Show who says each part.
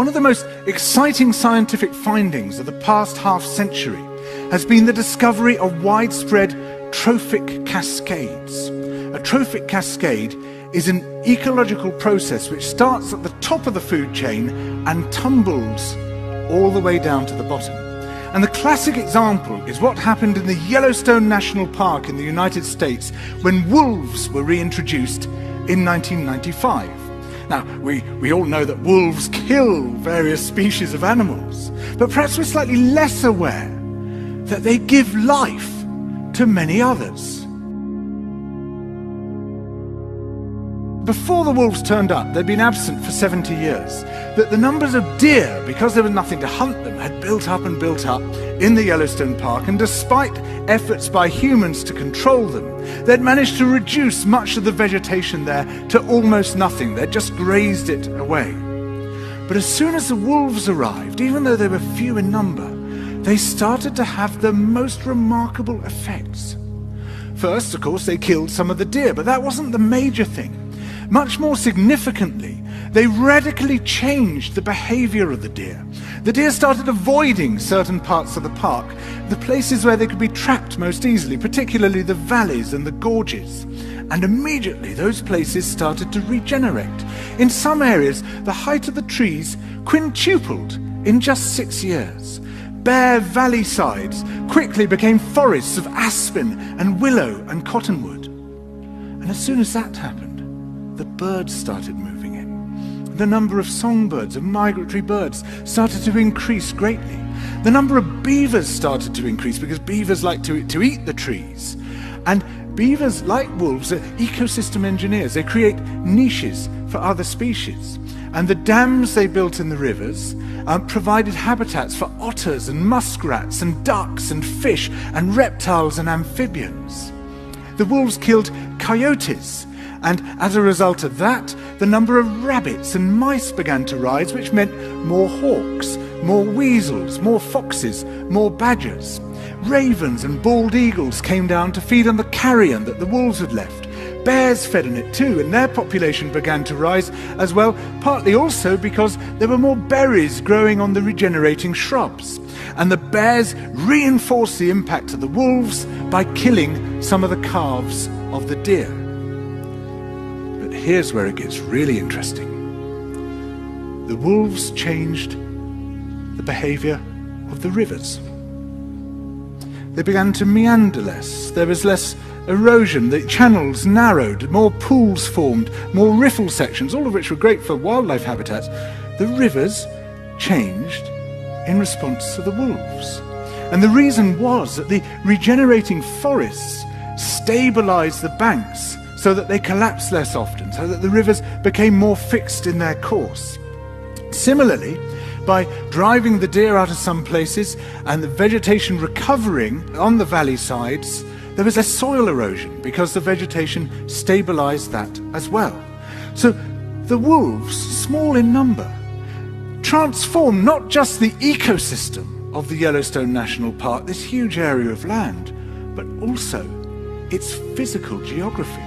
Speaker 1: One of the most exciting scientific findings of the past half-century has been the discovery of widespread trophic cascades. A trophic cascade is an ecological process which starts at the top of the food chain and tumbles all the way down to the bottom. And the classic example is what happened in the Yellowstone National Park in the United States when wolves were reintroduced in 1995. Now, we all know that wolves kill various species of animals, but perhaps we're slightly less aware that they give life to many others. Before the wolves turned up, they'd been absent for 70 years. That the numbers of deer, because there was nothing to hunt them, had built up and built up in the Yellowstone Park, and despite efforts by humans to control them, they'd managed to reduce much of the vegetation there to almost nothing. They'd just grazed it away. But as soon as the wolves arrived, even though they were few in number, they started to have the most remarkable effects. First, of course, they killed some of the deer, but that wasn't the major thing. Much more significantly, they radically changed the behavior of the deer. The deer started avoiding certain parts of the park, the places where they could be trapped most easily, particularly the valleys and the gorges. And immediately those places started to regenerate. In some areas, the height of the trees quintupled in just 6 years. Bare valley sides quickly became forests of aspen and willow and cottonwood. And as soon as that happened, the birds started moving in. The number of songbirds and migratory birds started to increase greatly. The number of beavers started to increase because beavers like to eat the trees. And beavers, like wolves, are ecosystem engineers. They create niches for other species. And the dams they built in the rivers provided habitats for otters and muskrats and ducks and fish and reptiles and amphibians. The wolves killed coyotes, and as a result of that, the number of rabbits and mice began to rise, which meant more hawks, more weasels, more foxes, more badgers. Ravens and bald eagles came down to feed on the carrion that the wolves had left. Bears fed on it too, and their population began to rise as well, partly also because there were more berries growing on the regenerating shrubs. And the bears reinforced the impact of the wolves by killing some of the calves of the deer. But here's where it gets really interesting. The wolves changed the behavior of the rivers. They began to meander less. There was less erosion. The channels narrowed, more pools formed, more riffle sections, all of which were great for wildlife habitats. The rivers changed in response to the wolves. And the reason was that the regenerating forests stabilized the banks so that they collapsed less often, so that the rivers became more fixed in their course. Similarly, by driving the deer out of some places and the vegetation recovering on the valley sides, there was less soil erosion because the vegetation stabilized that as well. So the wolves, small in number, transformed not just the ecosystem of the Yellowstone National Park, this huge area of land, but also its physical geography.